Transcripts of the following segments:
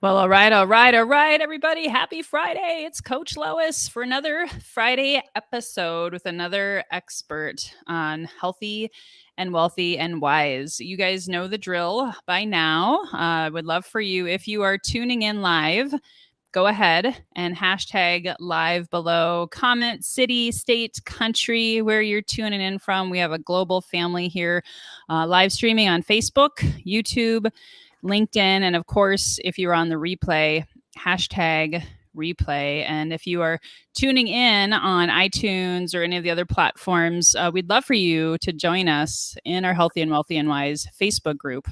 Well, all right, everybody. Happy Friday. It's Coach Lois for another Friday episode with another expert on healthy and wealthy and wise. You guys know the drill by now. I would love for you, if you are tuning in live, go ahead and hashtag live below. Comment city, state, country, where you're tuning in from. We have a global family here live streaming on Facebook, YouTube, LinkedIn, and of course, if you're on the replay, hashtag replay. And if you are tuning in on iTunes or any of the other platforms, we'd love for you to join us in our Healthy and Wealthy and Wise Facebook group.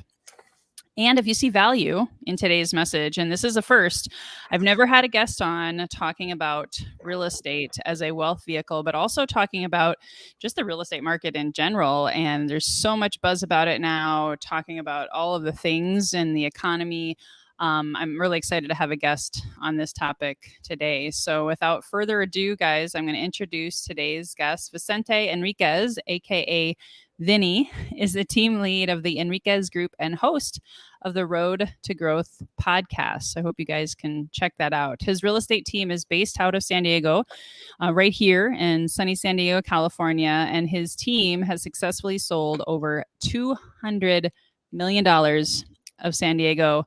And if you see value in today's message, and this is a first, I've never had a guest on talking about real estate as a wealth vehicle, but also talking about just the real estate market in general. And there's so much buzz about it now, talking about all of the things in the economy. I'm really excited to have a guest on this topic today. So without further ado, guys, I'm going to introduce today's guest. Vicente Enriquez, aka Vinnie, is the team lead of the Enriquez Group and host of the Road to Growth podcast. I hope you guys can check that out. His real estate team is based out of San Diego, right here in sunny San Diego, California, and his team has successfully sold over $200 million of San Diego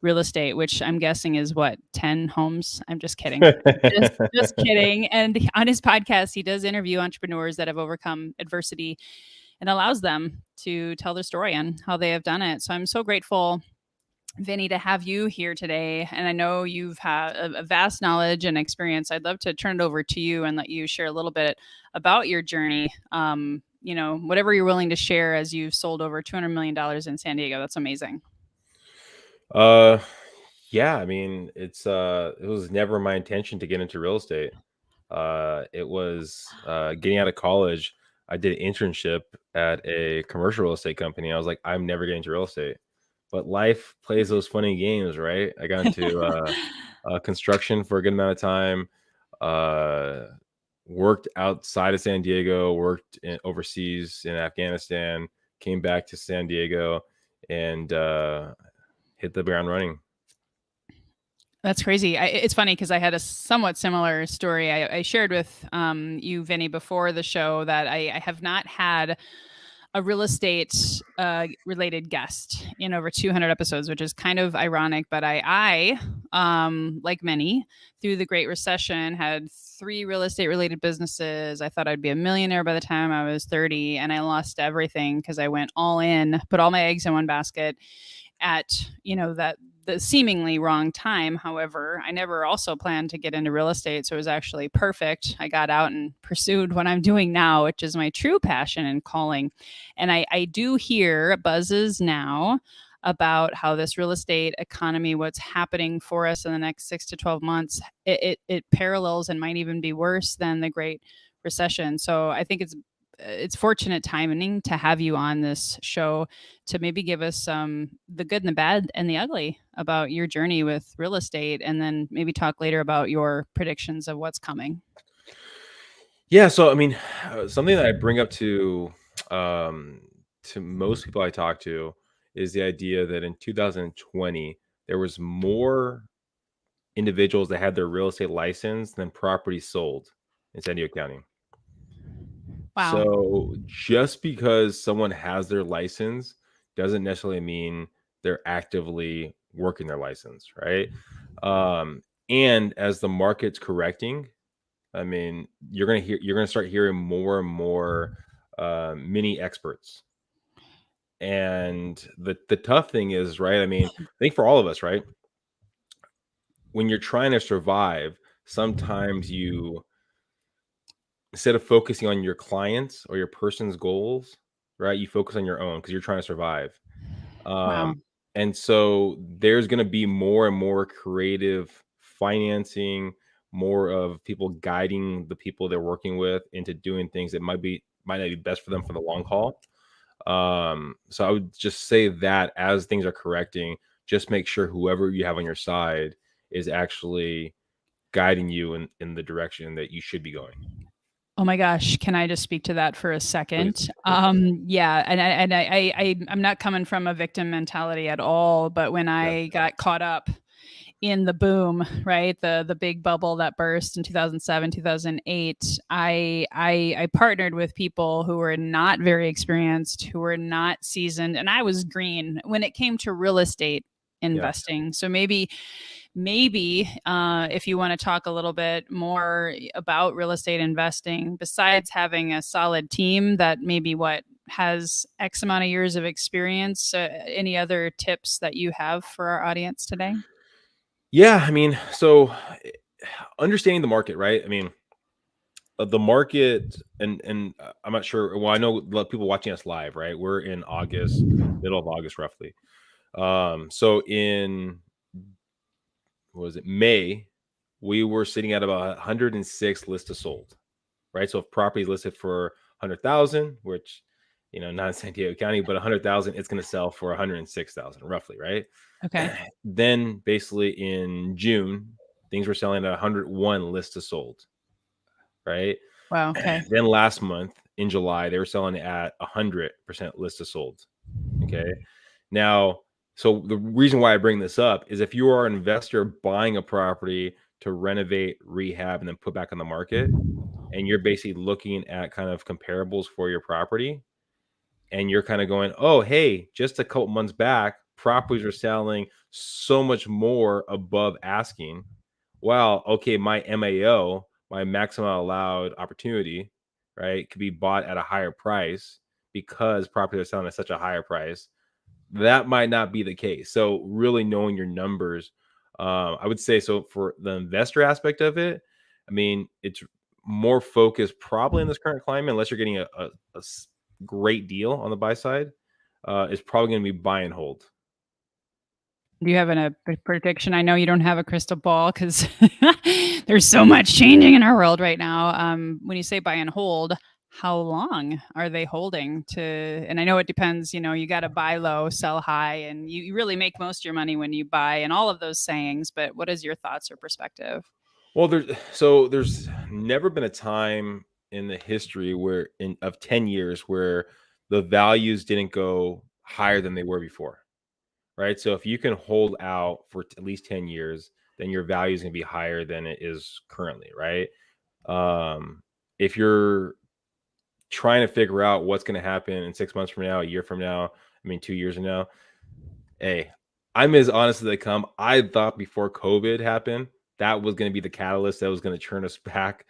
real estate, which I'm guessing is what, 10 homes? I'm just kidding. just kidding. And on his podcast, he does interview entrepreneurs that have overcome adversity and allows them to tell their story on how they have done it. So I'm so grateful, Vinnie, to have you here today. And I know you've had a vast knowledge and experience. I'd love to turn it over to you and let you share a little bit about your journey. Whatever you're willing to share, as you've sold over $200 million in San Diego. That's amazing. Yeah, I mean, it was never my intention to get into real estate. It was getting out of college. I did an internship at a commercial real estate company. I was like, I'm never getting into real estate, but life plays those funny games, right? I got into construction for a good amount of time. Worked outside of San Diego, worked overseas in Afghanistan, came back to San Diego, and hit the ground running. That's crazy. It's funny because I had a somewhat similar story. I shared with you, Vinnie, before the show that I have not had a real estate related guest in over 200 episodes, which is kind of ironic. But I like many, through the Great Recession, had 3 real estate related businesses. I thought I'd be a millionaire by the time I was 30, and I lost everything because I went all in, put all my eggs in one basket at the seemingly wrong time. However, I never also planned to get into real estate, so it was actually perfect. I got out and pursued what I'm doing now, which is my true passion and calling. And I do hear buzzes now about how this real estate economy, what's happening for us in the next 6 to 12 months, it parallels and might even be worse than the Great Recession. So I think it's fortunate timing to have you on this show to maybe give us the good and the bad and the ugly about your journey with real estate, and then maybe talk later about your predictions of what's coming. Yeah, so I mean, something that I bring up to most people I talk to is the idea that in 2020 there was more individuals that had their real estate license than properties sold in San Diego County. Wow. So just because someone has their license doesn't necessarily mean they're actively working their license, right? And as the market's correcting, I mean, you're gonna start hearing more and more mini experts. And the tough thing is, right? I mean, I think for all of us, right? When you're trying to survive, sometimes you, instead of focusing on your clients or your person's goals, right, you focus on your own because you're trying to survive. Wow. And so there's going to be more and more creative financing, more of people guiding the people they're working with into doing things that might not be best for them for the long haul. So I would just say that as things are correcting, just make sure whoever you have on your side is actually guiding you in the direction that you should be going. Oh my gosh, can I just speak to that for a second? Please. Yeah, and I'm not coming from a victim mentality at all, but when I got caught up in the boom, right? The big bubble that burst in 2007, 2008, I partnered with people who were not very experienced, who were not seasoned, and I was green when it came to real estate Yes. investing. So maybe if you want to talk a little bit more about real estate investing, besides having a solid team that maybe what has X amount of years of experience, any other tips that you have for our audience today? Yeah, I mean, so understanding the market, right? I mean, the market, and I'm not sure. Well, I know a lot of people watching us live, right? We're in August, middle of August, roughly. So in what was it, May, we were sitting at about 106 list to sold, right? So if property is listed for 100,000, which not in San Diego County, but 100,000, it's going to sell for 106,000, roughly, right? Okay. Then basically in June, things were selling at 101 list to sold, right? Wow. Okay. Then last month in July, they were selling at 100% list to sold. Okay. Now, so the reason why I bring this up is if you are an investor buying a property to renovate, rehab, and then put back on the market, and you're basically looking at kind of comparables for your property, and you're kind of going, oh, hey, just a couple months back, properties are selling so much more above asking. Well, okay, my MAO, my maximum allowed opportunity, right, could be bought at a higher price because properties are selling at such a higher price. That might not be the case. So really knowing your numbers, I would say, so for the investor aspect of it, I mean, it's more focused probably in this current climate, unless you're getting a great deal on the buy side, is probably going to be buy and hold. Do you have a prediction? I know you don't have a crystal ball because there's so much changing in our world right now. When you say buy and hold, how long are they holding to? And I know it depends. You got to buy low, sell high, and you really make most of your money when you buy, and all of those sayings. But what is your thoughts or perspective? Well, there's never been a time in the history where in of 10 years where the values didn't go higher than they were before. Right? So if you can hold out for at least 10 years, then your value is going to be higher than it is currently, right? If you're trying to figure out what's going to happen in 6 months from now, a year from now, I mean, 2 years from now, hey, I'm as honest as they come. I thought before COVID happened, that was going to be the catalyst that was going to turn us back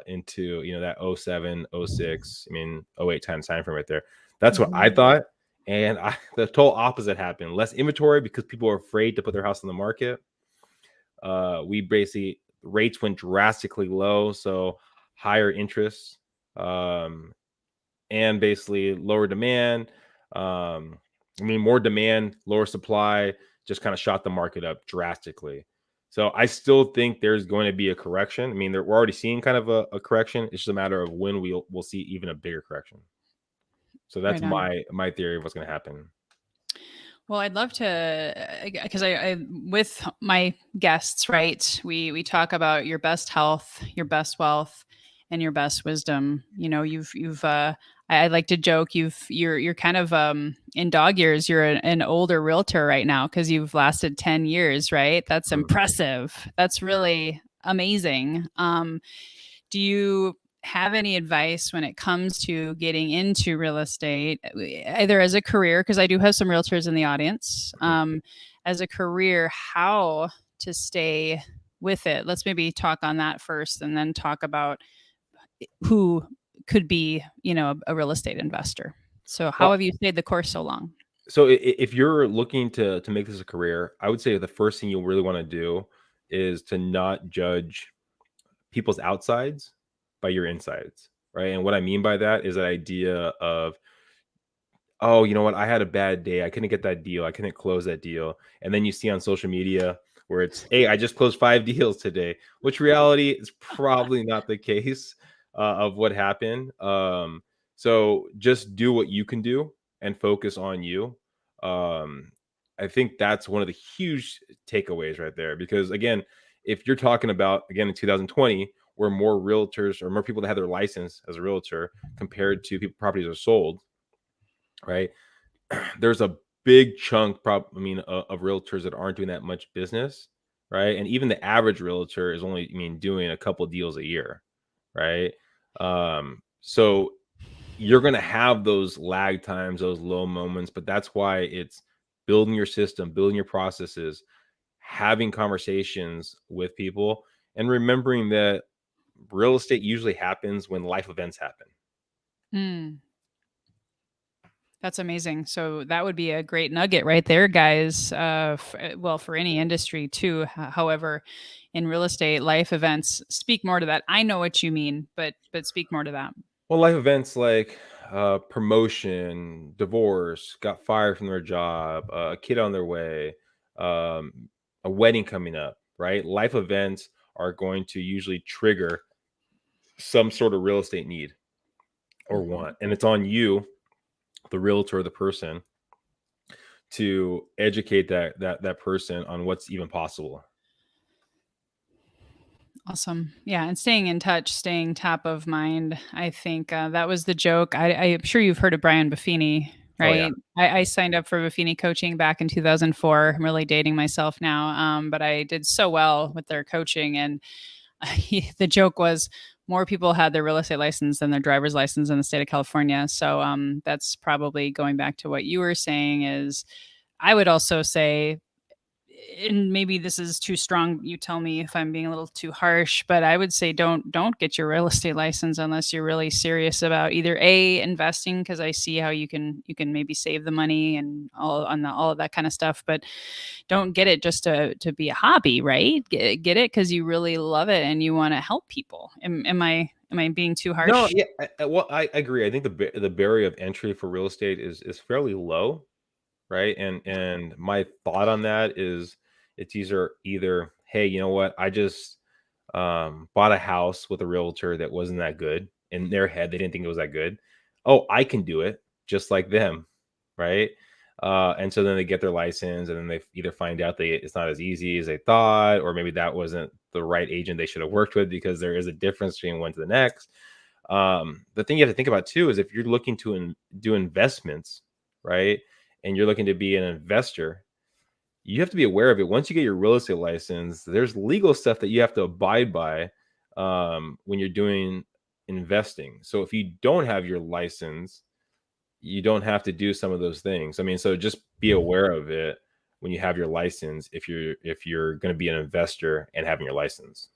into, that '07, '06, I mean, '08 time frame right there. That's what I Mhm. thought. And the total opposite happened. Less inventory because people are afraid to put their house on the market. We basically, rates went drastically low, so higher interest, and basically lower demand. I mean, more demand, lower supply, just kind of shot the market up drastically. So I still think there's going to be a correction. I mean, we're already seeing kind of a correction. It's just a matter of when we'll see even a bigger correction. So that's Right on. my theory of what's going to happen. Well, I'd love to, because I with my guests, right? We talk about your best health, your best wealth, and your best wisdom. You've I like to joke you're kind of in dog years. You're an older realtor right now because you've lasted 10 years, right? That's Mhm. impressive. That's really amazing. Do you have any advice when it comes to getting into real estate, either as a career, because I do have some realtors in the audience, Mhm. as a career, how to stay with it? Let's maybe talk on that first and then talk about who could be, a real estate investor. So, how Well, have you stayed the course so long? so if you're looking to make this a career, I would say the first thing you'll really want to do is to not judge people's outsides by your insides, right? And what I mean by that is that idea of, oh, you know what? I had a bad day. I couldn't get that deal. I couldn't close that deal. And then you see on social media where it's, hey, I just closed 5 deals today, which reality is probably not the case of what happened. So just do what you can do and focus on you. Um, I think that's one of the huge takeaways right there. Because again, if you're talking about, again, in 2020, where more realtors or more people that have their license as a realtor compared to people properties are sold, right? There's a big chunk, of realtors that aren't doing that much business. right? And even the average realtor is only, doing a couple deals a year, right? So you're going to have those lag times, those low moments, but that's why it's building your system, building your processes, having conversations with people, and remembering that real estate usually happens when life events happen. Mm, that's amazing. So that would be a great nugget right there, guys. Well, for any industry too. However, in real estate, life events speak more to that. I know what you mean, but speak more to that. Well, life events like promotion, divorce, got fired from their job, a kid on their way, um, a wedding coming up, right? Life events are going to usually trigger some sort of real estate need or Mhm. want. And it's on you, the realtor, the person, to educate that person on what's even possible. Awesome. Yeah, and staying in touch, staying top of mind. I think that was the joke. I'm sure you've heard of Brian Buffini, Oh yeah. right? I signed up for Buffini coaching back in 2004. I'm really dating myself now, but I did so well with their coaching. And the joke was more people had their real estate license than their driver's license in the state of California. So that's probably going back to what you were saying is I would also say, and maybe this is too strong, you tell me if I'm being a little too harsh, but I would say don't get your real estate license unless you're really serious about either a investing, because I see how you can maybe save the money and all of that kind of stuff, but don't get it just to be a hobby, right? Get it because you really love it and you want to help people. Am I being too No, harsh? yeah. Well, I agree. I think the barrier of entry for real estate is fairly low, right? And my thought on that is it's either, hey, you know what, I just bought a house with a realtor that wasn't that good. In their head, they didn't think it was that good. Oh, I can do it just like them, right? And so then they get their license, and then they either find out it's not as easy as they thought, or maybe that wasn't the right agent they should have worked with, because there is a difference between one to the next. The thing you have to think about too is if you're looking to do investments, right, and you're looking to be an investor, you have to be aware of it. Once you get your real estate license, there's legal stuff that you have to abide by when you're doing investing. So if you don't have your license, you don't have to do some of those things. So just be aware of it when you have your license, if you're going to be an investor and having your license.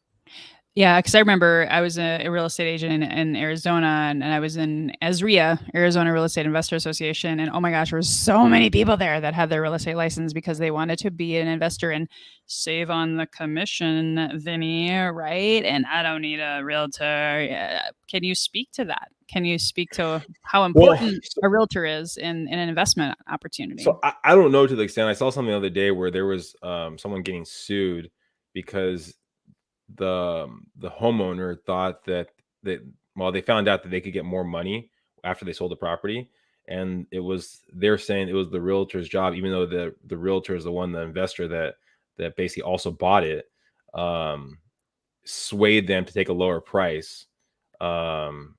Yeah, because I remember I was a real estate agent in Arizona, and I was in ASRIA, Arizona Real Estate Investor Association, and oh my gosh, there was so many people there that had their real estate license because they wanted to be an investor and save on the commission, Vinnie, right? And I don't need a realtor. Yeah. Can you speak to that? Can you speak to how Well, important a realtor is in an investment opportunity? so I don't know to the extent. I saw something the other day where there was someone getting sued because the homeowner thought that well, they found out that they could get more money after they sold the property, and they're saying it was the realtor's job, even though the realtor is the investor that basically also bought it, um swayed them to take a lower price, um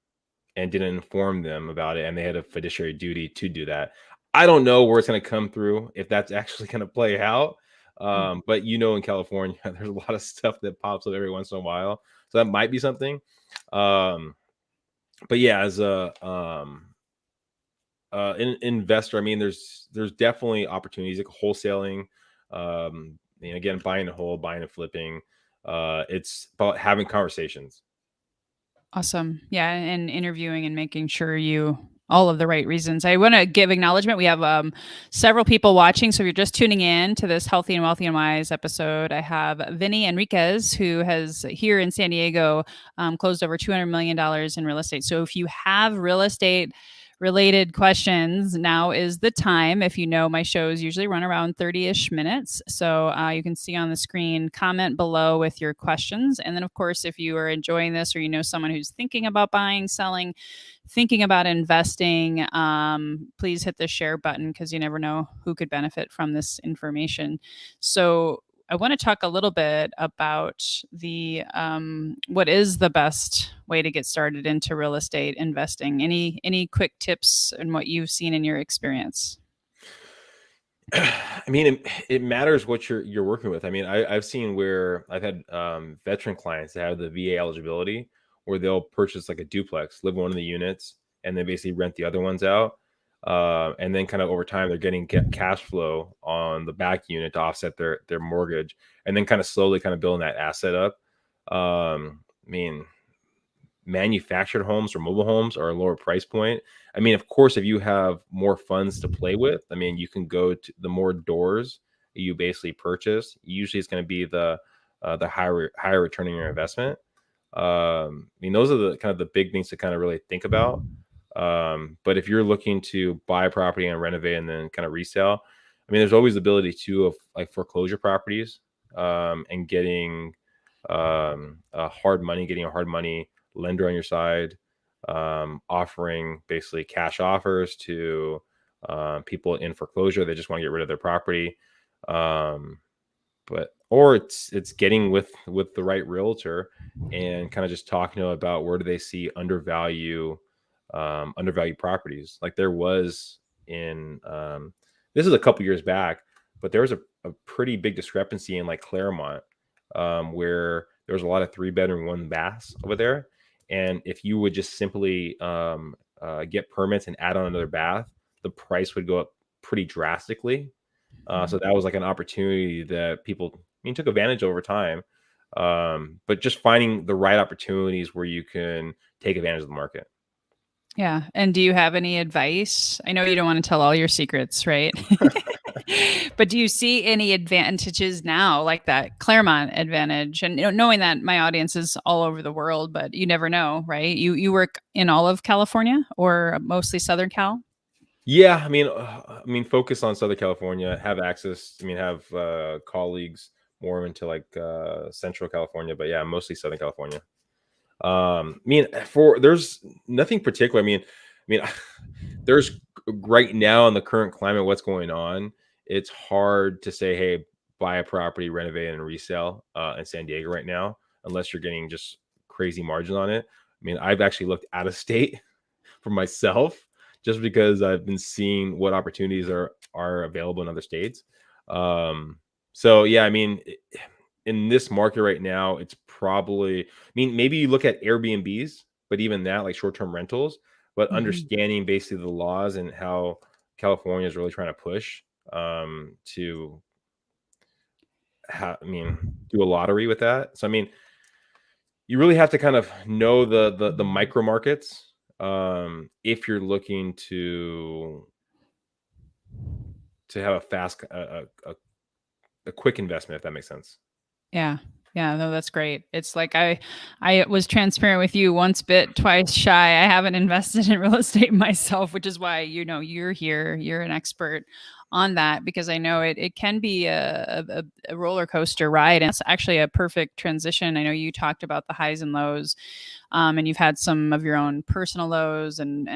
and didn't inform them about it, and they had a fiduciary duty to do that. I don't know where it's going to come through, if that's actually going to play out. But in California, there's a lot of stuff that pops up every once in a while, so that might be something. Um, but yeah, as an investor, there's definitely opportunities like wholesaling. Again, buying and hold, buying and flipping. It's about having conversations. Awesome. Yeah, and interviewing and making sure you all of the right reasons. I want to give acknowledgement. We have several people watching. So if you're just tuning in to this Healthy and Wealthy and Wise episode, I have Vinnie Enriquez, who has here in San Diego closed over $200 million in real estate. So if you have real estate related questions, now is the time. If you know, my shows usually run around 30-ish minutes. So you can see on the screen, comment below with your questions. And then, of course, if you are enjoying this or you know someone who's thinking about buying, selling, thinking about investing, please hit the share button because you never know who could benefit from this information. So I want to talk a little bit about the what is the best way to get started into real estate investing. Any quick tips and what you've seen in your experience? I mean, it matters what you're working with. I mean, I've seen where I've had veteran clients that have the VA eligibility, where they'll purchase like a duplex, live in one of the units, and then basically rent the other ones out. And then kind of over time, they're getting cash flow on the back unit to offset their mortgage, and then kind of slowly kind of building that asset up. I mean, manufactured homes or mobile homes are a lower price point. I mean, of course, if you have more funds to play with, I mean, you can go to the more doors you basically purchase. Usually, it's going to be the higher returning your investment. I mean, those are the kind of the big things to kind of really think about. But if you're looking to buy a property and renovate and then kind of resell, I mean, there's always the ability to of like foreclosure properties, and getting getting a hard money lender on your side, offering basically cash offers to people in foreclosure that just want to get rid of their property. Um, but or it's getting with the right realtor and kind of just talking to them about where do they see undervalued properties. Like there was in this is a couple years back, but there was a pretty big discrepancy in like Claremont, where there was a lot of 3-bedroom 1 baths over there, and if you would just simply get permits and add on another bath, the price would go up pretty drastically. So that was like an opportunity that people, I mean, took advantage over time. But just finding the right opportunities where you can take advantage of the market. Yeah. And do you have any advice? I know you don't want to tell all your secrets, right? But do you see any advantages now, like that Claremont advantage? And knowing that my audience is all over the world, but you never know, right? You work in all of California or mostly Southern Cal? Yeah, I mean, focus on Southern California. Have access. I mean, have colleagues more into like Central California, but yeah, mostly Southern California. I mean, for there's nothing particular. I mean, there's right now in the current climate, what's going on. It's hard to say, hey, buy a property, renovate, and resell in San Diego right now, unless you're getting just crazy margin on it. I mean, I've actually looked out of state for myself just because I've been seeing what opportunities are available in other states. So yeah, I mean, in this market right now, it's probably, I mean, maybe you look at Airbnbs, but even that, like short-term rentals, but Mhm. understanding basically the laws and how California is really trying to push to I mean, do a lottery with that. So I mean, you really have to kind of know the micro markets, if you're looking to have a fast a quick investment, if that makes sense. Yeah. Yeah, no, that's great. It's like I was transparent with you, once bit, twice shy. I haven't invested in real estate myself, which is why, you're here. You're an expert on that because I know it can be a roller coaster ride. And it's actually a perfect transition. I know you talked about the highs and lows, and you've had some of your own personal lows and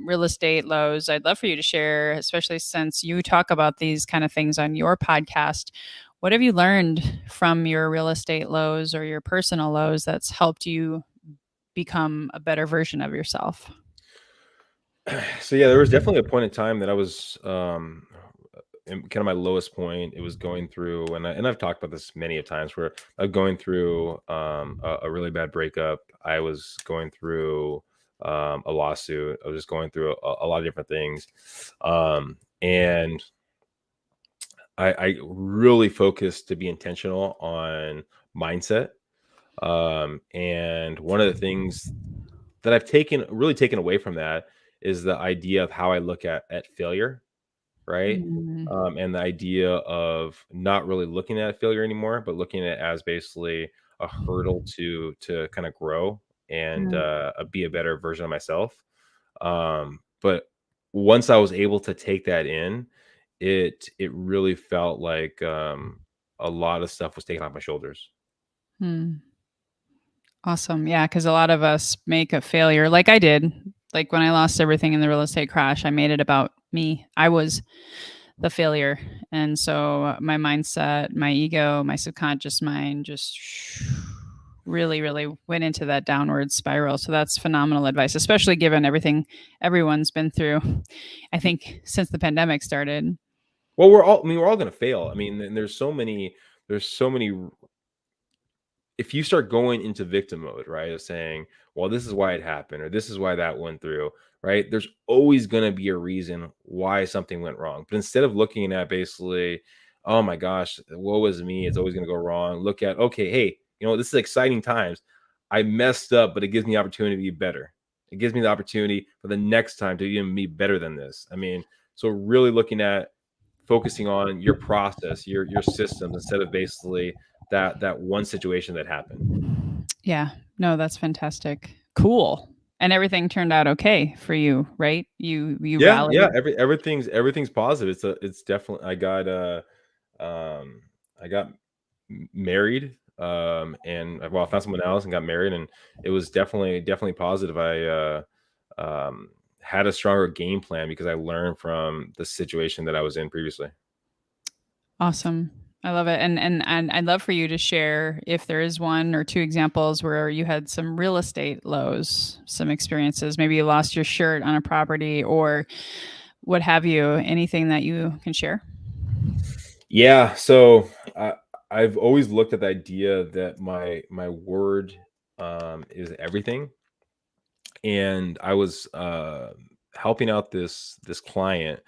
real estate lows. I'd love for you to share, especially since you talk about these kind of things on your podcast. What have you learned from your real estate lows or your personal lows that's helped you become a better version of yourself? So yeah, there was definitely a point in time that I was in kind of my lowest point. It was going through, and I've talked about this many a times, where I'm going through a really bad breakup. I was going through a lawsuit. I was just going through a lot of different things, and I really focused to be intentional on mindset. And one of the things that I've taken away from that is the idea of how I look at failure, right? Mm, And the idea of not really looking at failure anymore, but looking at it as basically a hurdle to kind of grow and mm, be a better version of myself. But once I was able to take that in, it really felt like a lot of stuff was taken off my shoulders. mm. Awesome. Yeah, because a lot of us make a failure like I did. Like when I lost everything in the real estate crash, I made it about me. I was the failure. And so my mindset, my ego, my subconscious mind just really, really went into that downward spiral. So that's phenomenal advice, especially given everything everyone's been through, I think, since the pandemic started. Well, we're all going to fail. I mean, and there's so many if you start going into victim mode, right, of saying, well, this is why it happened, or this is why that went through, right? There's always going to be a reason why something went wrong. But instead of looking at basically, oh my gosh, woe is me, it's always going to go wrong, look at, okay, hey, this is exciting times. I messed up, but it gives me the opportunity to be better. It gives me the opportunity for the next time to even be better than this. I mean, so really looking at focusing on your process, your systems, instead of basically that one situation that happened. Yeah. No, that's fantastic. Cool. And everything turned out okay for you, right? You Yeah, yeah. rallied. Everything's positive. It's definitely. I got married. And well, I found someone else and got married, and it was definitely positive. Had a stronger game plan because I learned from the situation that I was in previously. Awesome. I love it. And I'd love for you to share if there is one or two examples where you had some real estate lows, some experiences. Maybe you lost your shirt on a property or what have you. Anything that you can share? Yeah, so I've always looked at the idea that my word is everything, and I was helping out this client,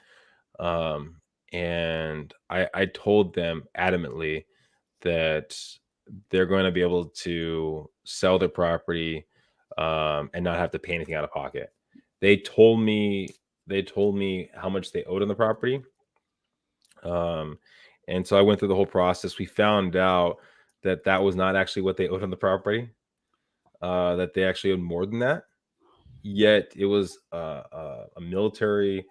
um, and I told them adamantly that they're going to be able to sell their property and not have to pay anything out of pocket. They told me they told me how much they owed on the property. Um, and so I went through the whole process. We found out that that was not actually what they owed on the property. That they actually owed more than that. Yet it was um, a military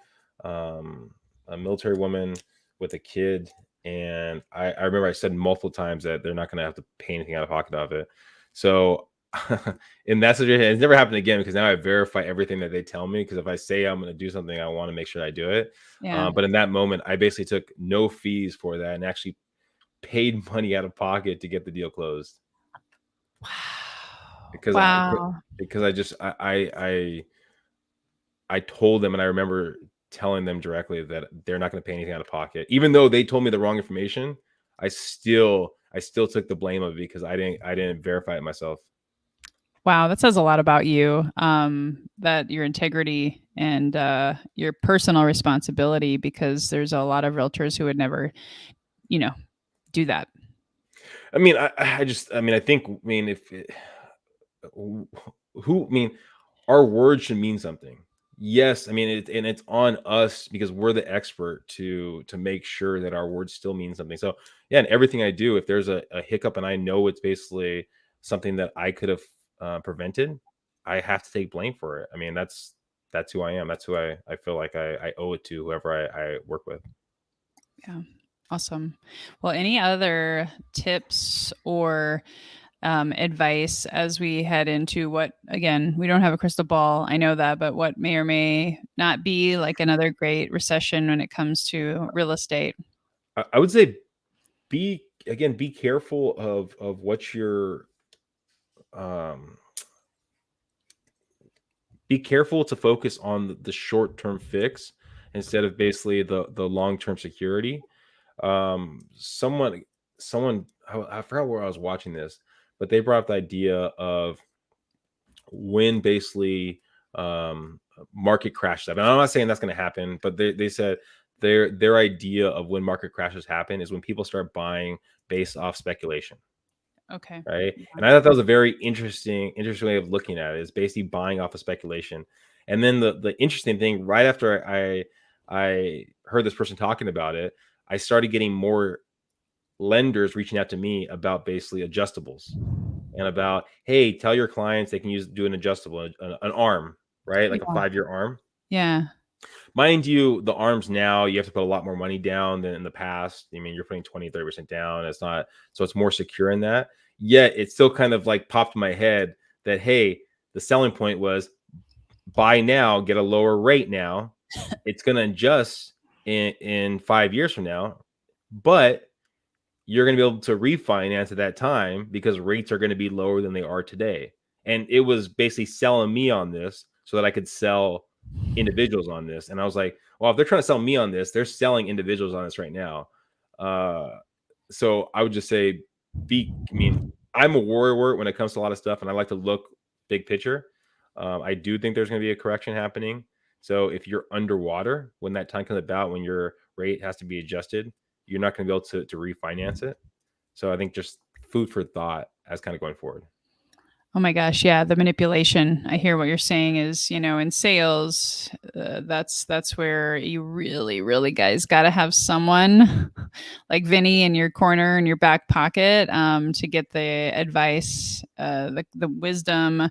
woman with a kid, and I remember I said multiple times that they're not going to have to pay anything out of pocket of it. So in that situation, it's never happened again because now I verify everything that they tell me. Because if I say I'm going to do something, I want to make sure I do it. Yeah. But in that moment, I basically took no fees for that and actually paid money out of pocket to get the deal closed Wow. because Wow. I just I told them, and I remember telling them directly that they're not going to pay anything out of pocket, even though they told me the wrong information. I still took the blame of it because I didn't verify it myself. Wow, that says a lot about you. That your integrity and your personal responsibility, because there's a lot of realtors who would never, you know, do that. I mean, I think, I mean, if it, who, I mean, our word should mean something. Yes, I mean, and it's on us because we're the expert to make sure that our words still mean something. So yeah, and everything I do, if there's a hiccup and I know it's basically something that I could have prevented, I have to take blame for it. I mean, that's who I am. That's who I feel like I owe it to whoever I work with. Yeah. Awesome. Well, any other tips or advice as we head into what, again, we don't have a crystal ball. I know that, but what may or may not be like another great recession when it comes to real estate? I would say be careful of what you're um be careful to focus on the short-term fix instead of basically the long-term security. Someone I forgot where I was watching this, but they brought up the idea of when basically market crashes happen. I'm not saying that's going to happen, but they said their idea of when market crashes happen is when people start buying based off speculation. Okay. Right. Yeah. And I thought that was a very interesting way of looking at it, is basically buying off of speculation. And then the interesting thing, right after I heard this person talking about it, I started getting more lenders reaching out to me about basically adjustables and about, hey, tell your clients they can do an adjustable, an arm, right? Like a Yeah. 5-year arm. Yeah. Mind you, the arms now you have to put a lot more money down than in the past. I mean, you're putting 20-30% down. It's not, so it's more secure in that. Yet it still kind of like popped in my head that, hey, the selling point was buy now, get a lower rate now. It's going to adjust in 5 years from now, but you're going to be able to refinance at that time because rates are going to be lower than they are today. And it was basically selling me on this so that I could sell individuals on this. And I was like, well, if they're trying to sell me on this, they're selling individuals on this right now. Uh, so I would just say, I mean, I'm a worrier when it comes to a lot of stuff, and I like to look big picture. I do think there's going to be a correction happening. So if you're underwater when that time comes about, when your rate has to be adjusted, you're not going to be able to refinance it. So I think just food for thought as kind of going forward. Oh my gosh, yeah, the manipulation. I hear what you're saying is, in sales, that's where you really, really guys got to have someone like Vinny in your corner in your back pocket to get the advice, the wisdom,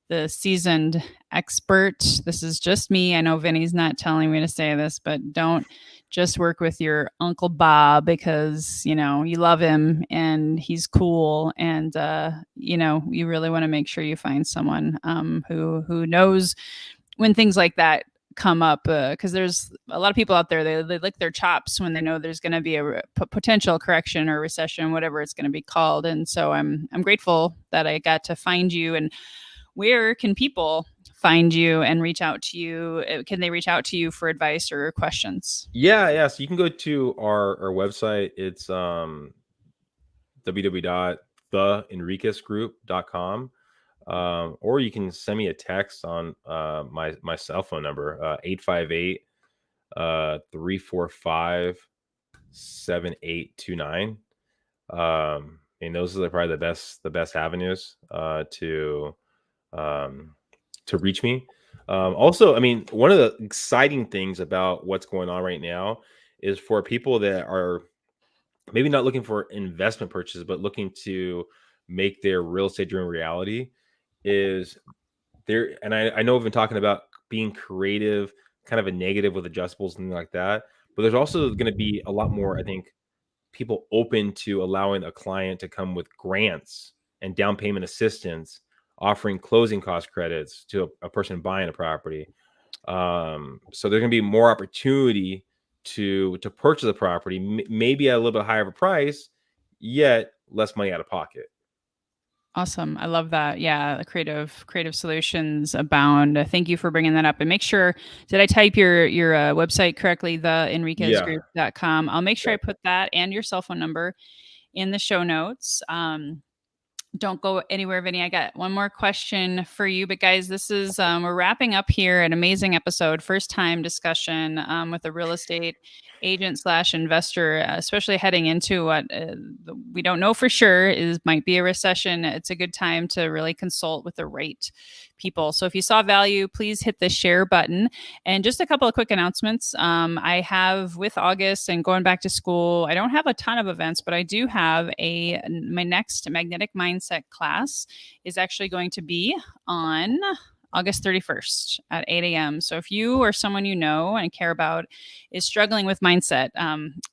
the seasoned expert. This is just me. I know Vinny's not telling me to say this, but don't just work with your Uncle Bob because, you love him and he's cool. And, you really want to make sure you find someone who knows when things like that come up, because there's a lot of people out there, they lick their chops when they know there's going to be a potential correction or recession, whatever it's going to be called. And so I'm grateful that I got to find you. And where can people find you and reach out to you? Can they reach out to you for advice or questions? Yeah. So you can go to our website. It's www.theenriquezgroup.com. Or you can send me a text on my cell phone number, 858 345 7829. And those are probably the best avenues to reach me. Also, I mean, one of the exciting things about what's going on right now is for people that are maybe not looking for investment purchases, but looking to make their real estate dream reality is there. And I know we've been talking about being creative, kind of a negative with adjustables and things like that. But there's also going to be a lot more, I think, people open to allowing a client to come with grants and down payment assistance, offering closing cost credits to a person buying a property. So there's going to be more opportunity to purchase a property, maybe at a little bit higher of a price, yet less money out of pocket. Awesome. I love that. Yeah, the creative solutions abound. Thank you for bringing that up. And make sure, did I type your website correctly? Yeah. Theenriquezgroup.com. I'll make sure I Yeah. put that and your cell phone number in the show notes. Don't go anywhere, Vinny. I got one more question for you. But guys, this is we're wrapping up here an amazing episode, first time discussion with a real estate agent slash investor, especially heading into what we don't know for sure is might be a recession. It's a good time to really consult with the right people. So if you saw value, please hit the share button. And just a couple of quick announcements. I have with August and going back to school, I don't have a ton of events, but I do have my next magnetic mindset class is actually going to be on August 31st at 8 a.m. So if you or someone you know and care about is struggling with mindset,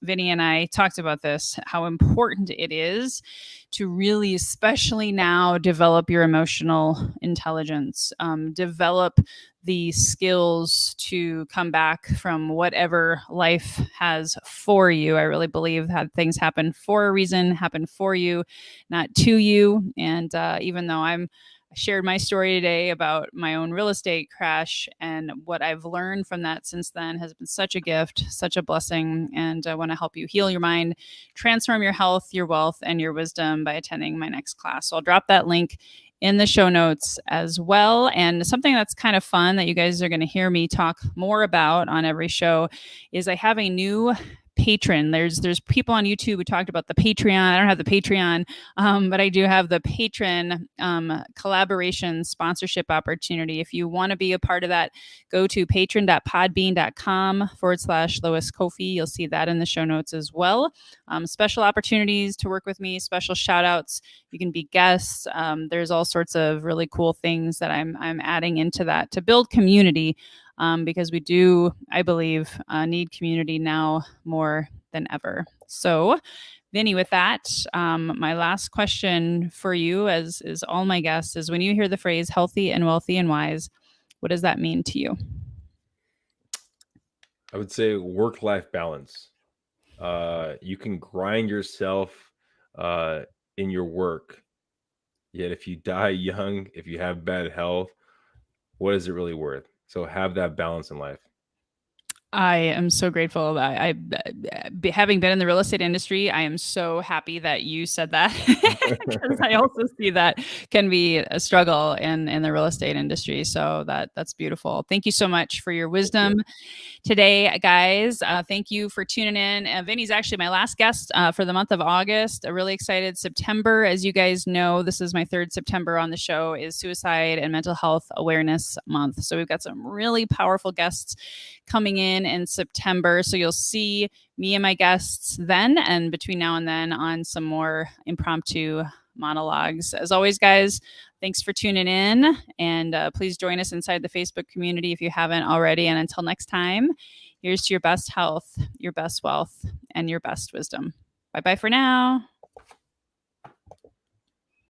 Vinny and I talked about this, how important it is to really, especially now, develop your emotional intelligence, develop the skills to come back from whatever life has for you. I really believe that things happen for a reason, happen for you, not to you. And even though I shared my story today about my own real estate crash, and what I've learned from that since then has been such a gift, such a blessing. And I want to help you heal your mind, transform your health, your wealth, and your wisdom by attending my next class. So I'll drop that link in the show notes as well. And something that's kind of fun that you guys are going to hear me talk more about on every show is I have a new patron. There's people on YouTube who talked about the Patreon. I don't have the Patreon, but I do have the patron collaboration sponsorship opportunity. If you want to be a part of that, go to patron.podbean.com/Lois Kofi. You'll see that in the show notes as well. Special opportunities to work with me, special shout outs. You can be guests. There's all sorts of really cool things that I'm adding into that to build community. Because we do, I believe, need community now more than ever. So, Vinny, with that, my last question for you, as is all my guests, is when you hear the phrase healthy and wealthy and wise, what does that mean to you? I would say work-life balance. You can grind yourself in your work, yet if you die young, if you have bad health, what is it really worth? So have that balance in life. I am so grateful that having been in the real estate industry, I am so happy that you said that because I also see that can be a struggle in the real estate industry. So that's beautiful. Thank you so much for your Thank you. wisdom today, guys. Thank you for tuning in. Vinny's actually my last guest for the month of August. I'm really excited. September, as you guys know, this is my third September on the show, is Suicide and Mental Health Awareness Month. So we've got some really powerful guests coming in September. So you'll see me and my guests then, and between now and then on some more impromptu monologues. As always, guys, thanks for tuning in, and please join us inside the Facebook community if you haven't already. And until next time, here's to your best health, your best wealth, and your best wisdom. Bye-bye for now.